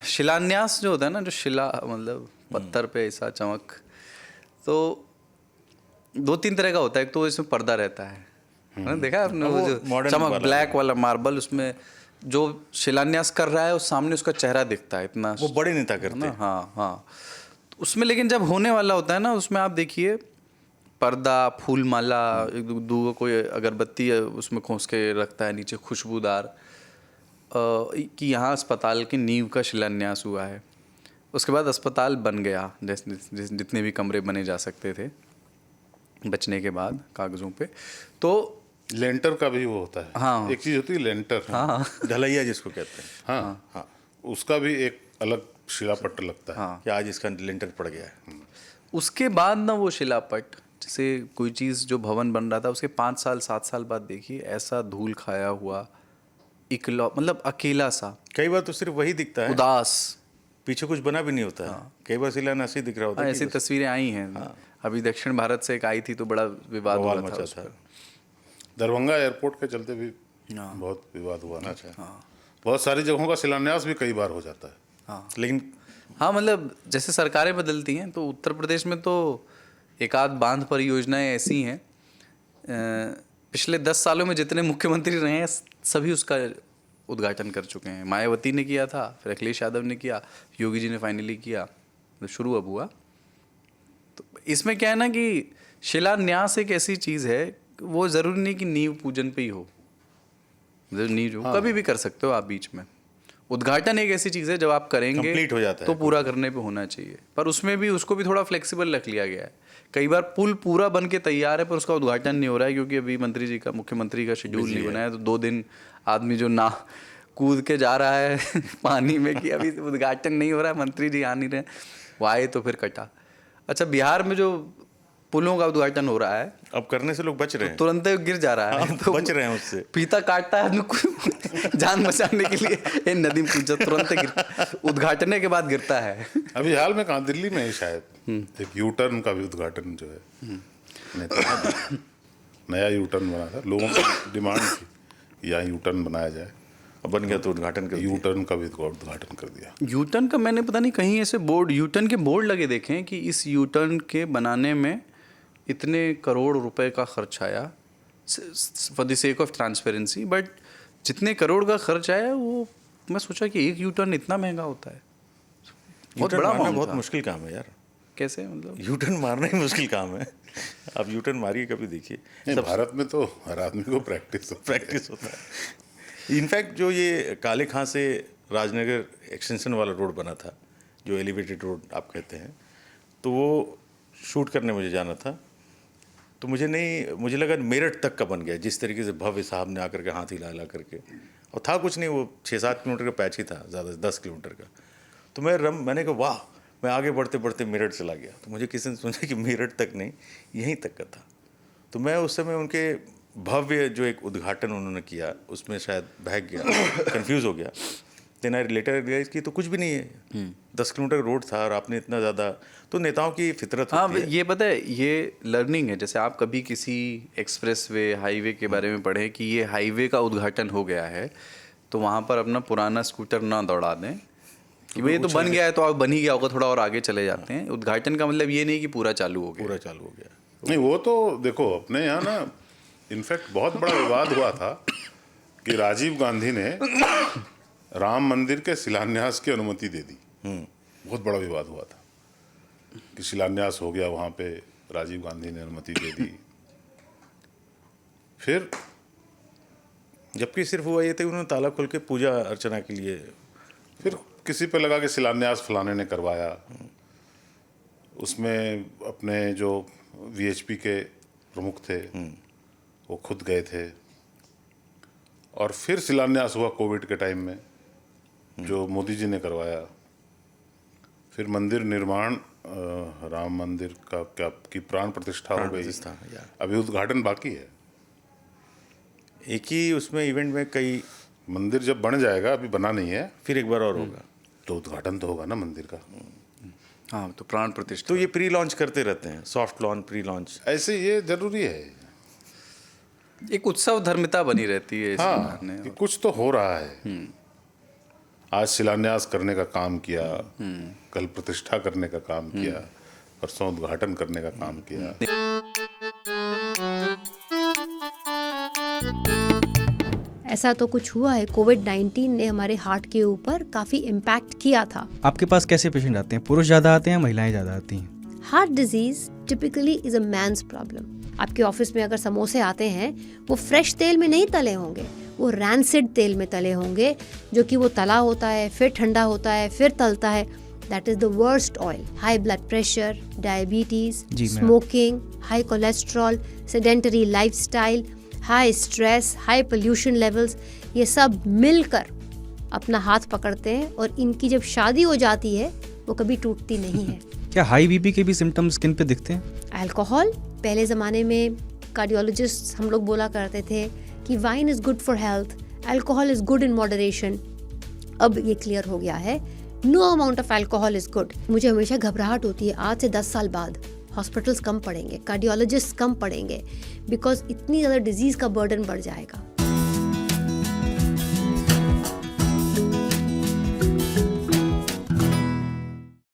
शिलान्यास जो होता है ना, जो शिला मतलब पत्थर पे ऐसा चमक, तो 2-3 तरह का होता है। एक तो इसमें पर्दा रहता है ना, देखा है आपने वो जो modern चमक वाला ब्लैक वाला मार्बल, उसमें जो शिलान्यास कर रहा है उस सामने उसका चेहरा दिखता है इतना, वो बड़े नेता है करते ना। हैं। हाँ हाँ। तो उसमें लेकिन जब होने वाला होता है ना, उसमें आप देखिए पर्दा, फूल माला, एक दो कोई अगरबत्ती है उसमें खोस के रखता है नीचे खुशबूदार, कि यहाँ अस्पताल की नींव का शिलान्यास हुआ है। उसके बाद अस्पताल बन गया, जितने भी कमरे बने जा सकते थे बचने के बाद कागज़ों पे। तो लेंटर का भी वो होता है। हाँ एक चीज होती है लेंटर। हाँ ढलैया जिसको कहते हैं। हाँ हाँ, उसका भी एक अलग शिलापट्ट लगता है। हाँ। कि आज इसका लेंटर पड़ गया है। उसके बाद ना वो शिलापट, जैसे कोई चीज़ जो भवन बन रहा था उसके 5 साल 7 साल बाद देखिए ऐसा धूल खाया हुआ, इकलौ मतलब अकेला सा, कई बार तो सिर्फ वही दिखता है, उदास। पीछे कुछ बना भी नहीं होता है। कई बार शिलान्यास ही दिख रहा होता हाँ, है ऐसी कि बस तस्वीरें आई हैं। अभी दक्षिण भारत से एक आई थी तो बड़ा विवाद हुआ बवाल था मचा उस था। पर। दरभंगा एयरपोर्ट के चलते भी हाँ। बहुत विवाद हुआ ना। अच्छा। बहुत सारी जगहों का शिलान्यास भी कई बार हो जाता है। लेकिन हाँ मतलब जैसे सरकारें बदलती हैं, तो उत्तर प्रदेश में तो एक आध बांध परियोजनाएं ऐसी हैं, पिछले 10 सालों में जितने मुख्यमंत्री रहे हैं सभी उसका उद्घाटन कर चुके हैं। मायावती ने किया था, फिर अखिलेश यादव ने किया, योगी जी ने फाइनली किया, तो शुरू अब हुआ। तो इसमें क्या है ना कि शिलान्यास एक ऐसी चीज़ है, वो ज़रूरी नहीं कि नींव पूजन पे ही हो, मतलब नींव कभी भी कर सकते हो आप बीच में। उद्घाटन एक ऐसी चीज़ है जब आप करेंगे कंप्लीट हो जाता है तो पूरा करने पे होना चाहिए, पर उसमें भी उसको भी थोड़ा फ्लेक्सिबल रख लिया गया है। कई बार पुल पूरा बन के तैयार है पर उसका उद्घाटन नहीं हो रहा है क्योंकि अभी मंत्री जी का, मुख्यमंत्री का शेड्यूल नहीं बना है, तो 2 दिन आदमी जो ना कूद के जा रहा है पानी में कि अभी उद्घाटन नहीं हो रहा है, मंत्री जी आ नहीं रहे, वो आए तो फिर कटा। अच्छा, बिहार में जो पुलों का उद्घाटन हो रहा है अब करने से लोग बच रहे हैं। तुरंत ही गिर जा रहा है, हाँ, तो बच रहे हैं उससे। पीता काटता है आदमी को जान बचाने के लिए, ये नदी में कूद, तुरंत गिर, उद्घाटन के बाद गिरता है। अभी हाल में कहाँ, दिल्ली में ही शायद एक यू टर्न का भी उद्घाटन जो है नेता नया यू टर्न बना था, लोगों की डिमांड थी कि यहाँ यू टर्न बनाया जाए, अब बन गया तो उद्घाटन कर यू टर्न का भी उद्घाटन कर दिया। यूटर्न का मैंने पता नहीं कहीं ऐसे बोर्ड, यूटर्न के बोर्ड लगे देखे हैं कि इस यूटर्न के बनाने में इतने करोड़ रुपए का खर्च आया, for the sake of transparency, but जितने करोड़ का खर्च आया वो मैं सोचा कि एक यूटर्न इतना महंगा होता है, बहुत U-turn बड़ा मारना amount बहुत था। मुश्किल काम है यार। कैसे मतलब? यूटर्न मारना ही मुश्किल काम है। आप यूटर्न मारिए कभी, देखिए नहीं, भारत में तो हर आदमी को प्रैक्टिस होता है। इनफैक्ट जो ये काले खां से राजनगर एक्सटेंशन वाला रोड बना था, जो एलिवेटेड रोड आप कहते हैं, तो वो शूट करने मुझे जाना था, तो मुझे लगा मेरठ तक का बन गया, जिस तरीके से भव्य साहब ने आकर के हाथ हिला करके, और था कुछ नहीं, वो 6-7 किलोमीटर का पैच ही था, ज़्यादा 10 किलोमीटर का। तो मैंने कहा वाह, मैं आगे बढ़ते बढ़ते मेरठ चला गया। तो मुझे किसी ने सोचा कि मेरठ तक नहीं, यहीं तक का था। तो मैं उस समय उनके भव्य जो एक उद्घाटन उन्होंने किया उसमें शायद बहक गया, कंफ्यूज हो गया। देन आई लेटर रियलाइज कि तो कुछ भी नहीं है, 10 किलोमीटर रोड था और आपने इतना ज़्यादा, तो नेताओं की फितरत हाँ, होती है। ये पता है, ये लर्निंग है। जैसे आप कभी किसी एक्सप्रेसवे, हाईवे के बारे में पढ़ें कि ये हाईवे का उद्घाटन हो गया है, तो वहाँ पर अपना पुराना स्कूटर ना दौड़ा दें कि भाई ये तो बन गया है, तो आप बन ही गया होगा, थोड़ा और आगे चले जाते हैं। उद्घाटन का मतलब ये नहीं कि पूरा चालू हो गया। पूरा चालू हो गया। नहीं, वो तो देखो अपने यहाँ ना इनफैक्ट बहुत बड़ा विवाद हुआ था कि राजीव गांधी ने राम मंदिर के शिलान्यास की अनुमति दे दी। बहुत बड़ा विवाद हुआ था कि शिलान्यास हो गया वहाँ पे, राजीव गांधी ने अनुमति दे दी। फिर जबकि सिर्फ हुआ ये था उन्होंने ताला खोल के पूजा अर्चना के लिए, फिर किसी पे लगा कि शिलान्यास फलाने ने करवाया। उसमें अपने जो वीएचपी के प्रमुख थे वो खुद गए थे, और फिर शिलान्यास हुआ कोविड के टाइम में जो मोदी जी ने करवाया। फिर मंदिर निर्माण, राम मंदिर का क्या की प्राण प्रतिष्ठा हो गई, अभी उद्घाटन बाकी है। एक ही उसमें इवेंट में कई, मंदिर जब बन जाएगा, अभी बना नहीं है, फिर एक बार और होगा तो उद्घाटन तो होगा ना मंदिर का। हाँ, तो प्राण प्रतिष्ठा। तो ये प्री लॉन्च करते रहते हैं, सॉफ्ट लॉन्च, प्री लॉन्च, ऐसे ये जरूरी है। एक उत्सव धर्मिता बनी रहती है इस हाँ, बहाने। कि कुछ तो हो रहा है। आज शिलान्यास करने का काम किया, कल प्रतिष्ठा करने का काम किया, परसों उद्घाटन करने का काम किया। ऐसा तो कुछ हुआ है, कोविड-19 ने हमारे हार्ट के ऊपर काफ़ी इम्पैक्ट किया था। आपके पास कैसे पेशेंट आते हैं? पुरुष ज़्यादा आते हैं, महिलाएं ज़्यादा आती हैं? Heart disease typically is a man's problem. आपके ऑफिस में अगर समोसे आते हैं, वो फ्रेश तेल में नहीं तले होंगे, वो रैंसिड तेल में तले होंगे, जो कि वो तला होता है, फिर ठंडा होता है, फिर तलता है। That is the worst oil. High blood pressure, diabetes, smoking, high cholesterol, sedentary lifestyle, high stress, high pollution levels, ये सब मिलकर अपना हाथ पकड़ते हैं और इनकी जब शादी हो जाती है वो कभी टूटती नहीं है। क्या हाई बीपी के भी सिम्टम्स स्किन पे दिखते हैं? अल्कोहल, पहले ज़माने में कार्डियोलॉजिस्ट हम लोग बोला करते थे कि wine is good for health, alcohol is good in moderation. अब ये क्लियर हो गया है, no amount of alcohol is good. मुझे हमेशा घबराहट होती है, आज से 10 साल बाद हॉस्पिटल्स कम पड़ेंगे, कार्डियोलॉजिस्ट कम पड़ेंगे, बिकॉज इतनी ज़्यादा डिजीज़ का बर्डन बढ़ जाएगा।